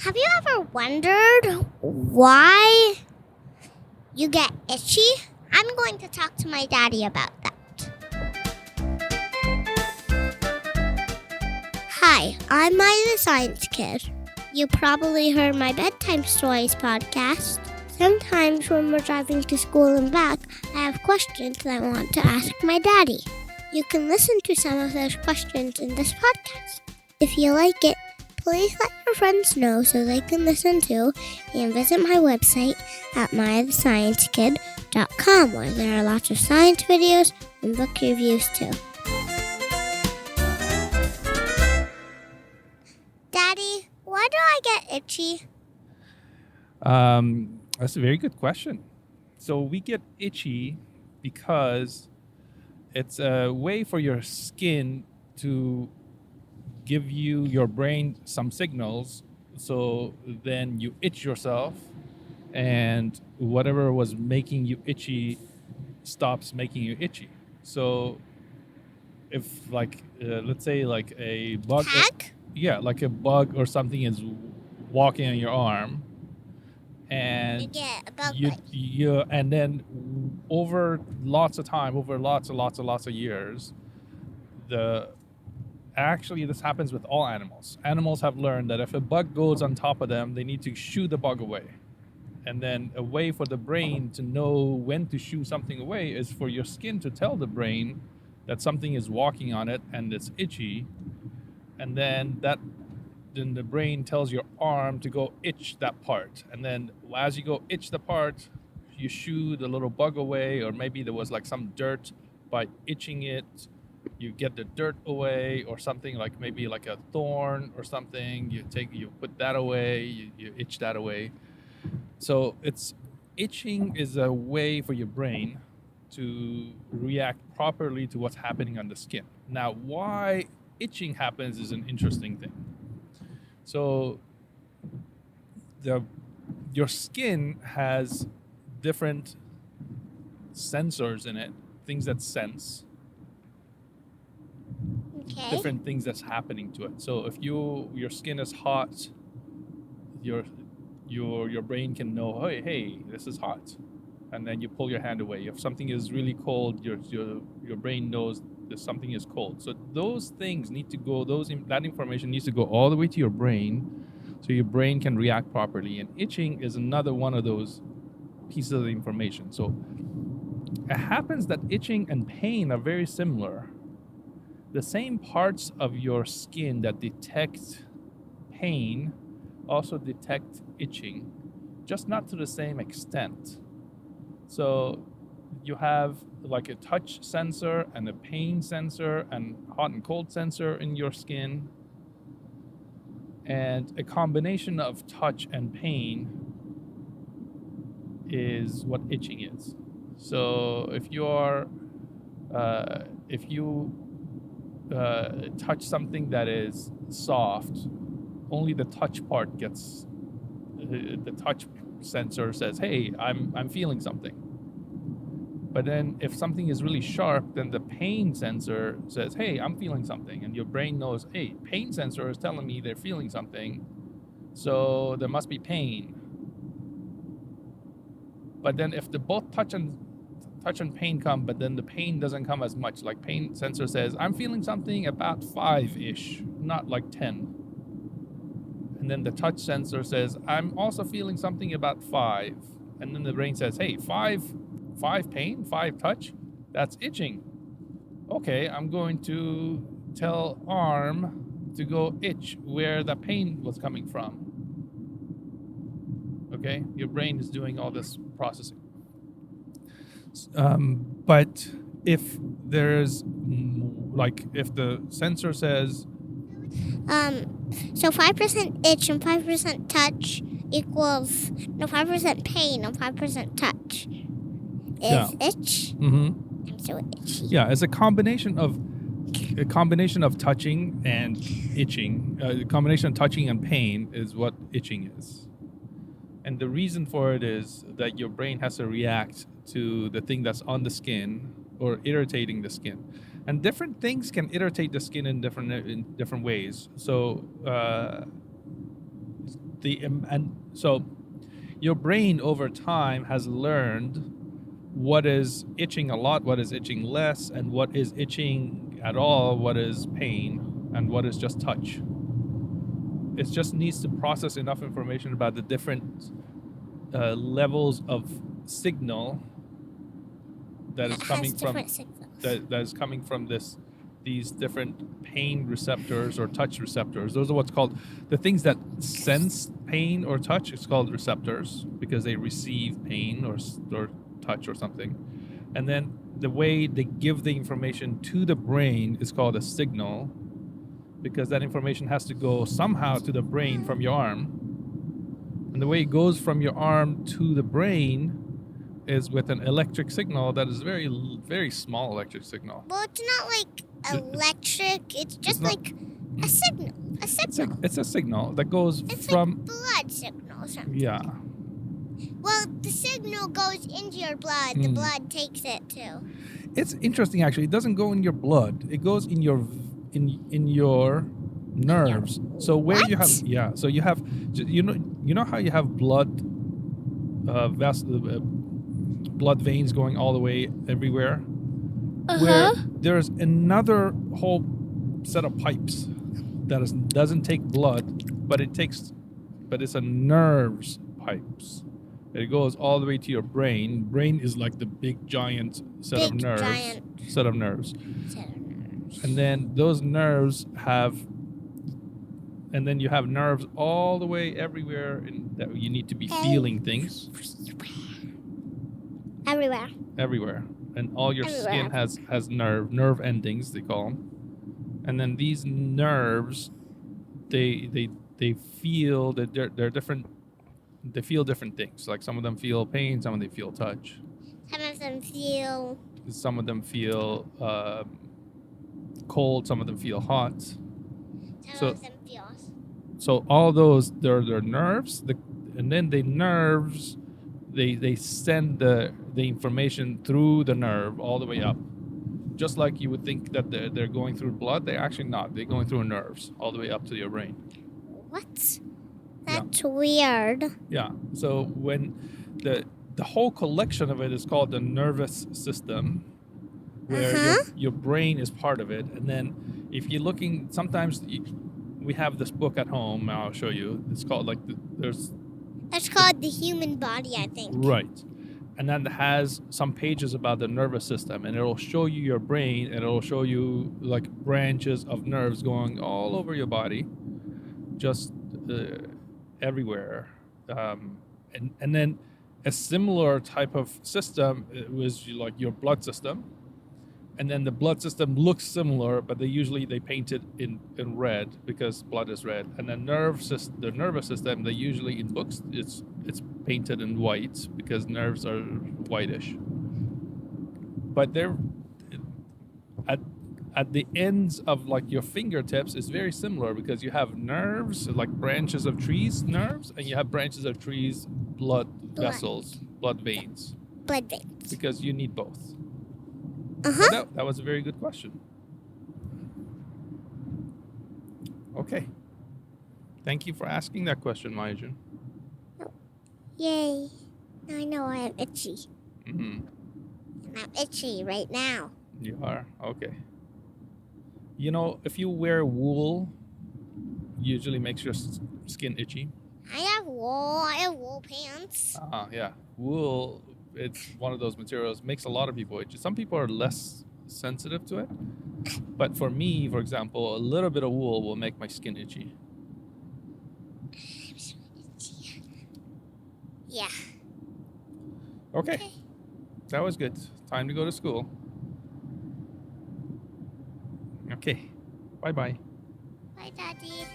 Have you ever wondered why you get itchy? I'm going to talk to my daddy about that. Hi, I'm Maya the Science Kid. You probably heard my bedtime stories podcast. Sometimes when we're driving to school and back, I have questions that I want to ask my daddy. You can listen to some of those questions in this podcast. If you like it, please let your friends know so they can listen too, and visit my website at mythesciencekid.com where there are lots of science videos and book reviews too. Daddy, why do I get itchy? That's a very good question. So we get itchy because it's a way for your skin to give your brain some signals. So then you itch yourself, and whatever was making you itchy stops making you itchy. So if let's say like a bug, Tag? like a bug or something is walking on your arm, and You get a bug you bite. and then over lots of time, over lots of years, this happens with all animals. Animals have learned that if a bug goes on top of them, they need to shoo the bug away. And then a way for the brain to know when to shoo something away is for your skin to tell the brain that something is walking on it and it's itchy. And then the brain tells your arm to go itch that part. And then as you go itch the part, you shoo the little bug away, or maybe there was like some dirt. By itching it, you get the dirt away, or something like maybe like a thorn or something. You put that away, you itch that away. So itching is a way for your brain to react properly to what's happening on the skin. Now, why itching happens is an interesting thing. So your skin has different sensors in it, things that sense Okay. different things that's happening to it. So if your skin is hot, your brain can know, hey, this is hot, and then you pull your hand away. If something is really cold, your brain knows that something is cold. So those things need to go. That information needs to go all the way to your brain, so your brain can react properly. And itching is another one of those pieces of information. So it happens that itching and pain are very similar. The same parts of your skin that detect pain also detect itching, just not to the same extent. So you have like a touch sensor and a pain sensor and hot and cold sensor in your skin. And a combination of touch and pain is what itching is. So if you touch something that is soft, only the touch part gets. The touch sensor says, "Hey, I'm feeling something." But then if something is really sharp, then the pain sensor says, "Hey, I'm feeling something," and your brain knows, "Hey, pain sensor is telling me they're feeling something, so there must be pain." But then if the both touch and pain come, but then the pain doesn't come as much. Like pain sensor says, "I'm feeling something about 5-ish, not like 10." And then the touch sensor says, "I'm also feeling something about 5." And then the brain says, "Hey, 5 pain, 5 touch, that's itching. Okay, I'm going to tell arm to go itch where the pain was coming from." Okay, your brain is doing all this processing. But if there's if the sensor says, So 5% itch and 5% touch equals 5% pain and 5% touch is itch. mm-hmm. I'm so itchy. Yeah, it's a combination of touching and itching. A combination of touching and pain is what itching is. And the reason for it is that your brain has to react to the thing that's on the skin or irritating the skin. And different things can irritate the skin in different ways. So and so your brain over time has learned what is itching a lot, what is itching less, and what is itching at all, what is pain, and what is just touch. It just needs to process enough information about the different levels of signal that is coming from that is coming from these different pain receptors or touch receptors. Those are what's called the things that sense pain or touch. It's called receptors because they receive pain or touch or something. And then the way they give the information to the brain is called a signal, because that information has to go somehow to the brain from your arm. And the way it goes from your arm to the brain is with an electric signal that is very, very small electric signal. Well, it's not like electric. It's just like a signal. A signal. It's a signal that goes it's from... It's like blood signal or something. Yeah. Well, the signal goes into your blood. The blood takes it too. It's interesting, actually. It doesn't go in your blood. It goes in your nerves. So where what? you have... Yeah. So you have... You know how you have blood blood veins going all the way everywhere, where there's another whole set of pipes that doesn't take blood, but it's a nerves pipes. It goes all the way to your brain. Brain is like the big giant set of nerves. And then those nerves and then you have nerves all the way everywhere that you need to be feeling things. Everywhere. And all your skin has nerve endings, they call them. And then these nerves, they feel that they're different. They feel different things. Like some of them feel pain, some of them feel touch. Some of them feel cold, some of them feel hot. Some of them feel. So all those they're nerves, and then the nerves. They send the information through the nerve all the way up. Just like you would think that they're going through blood, they're actually not. They're going through nerves all the way up to your brain. What? That's weird. Yeah. So when the whole collection of it is called the nervous system, where your brain is part of it. And then if you're looking, sometimes we have this book at home. I'll show you. It's called It's called The Human Body, I think. Right. And then it has some pages about the nervous system, and it'll show you your brain, and it'll show you like branches of nerves going all over your body, just everywhere. And then a similar type of system was like your blood system. And then the blood system looks similar, but they paint it in red because blood is red. And the nervous system, they usually in books it's painted in white because nerves are whitish. But they're at the ends of like your fingertips is very similar because you have nerves like branches of trees, nerves, and you have branches of trees, blood vessels, blood veins. Because you need both. That was a very good question. Okay. Thank you for asking that question, Mayajun. Yay. I know I'm itchy. Mm-hmm. And I'm itchy right now. You are? Okay. You know, if you wear wool, usually makes your skin itchy. I have wool pants. Yeah. Wool, it's one of those materials, makes a lot of people itchy. Some people are less sensitive to it. But for me, for example, a little bit of wool will make my skin itchy. I'm so itchy. Yeah. Okay. That was good. Time to go to school. Okay. Bye-bye. Bye, Daddy.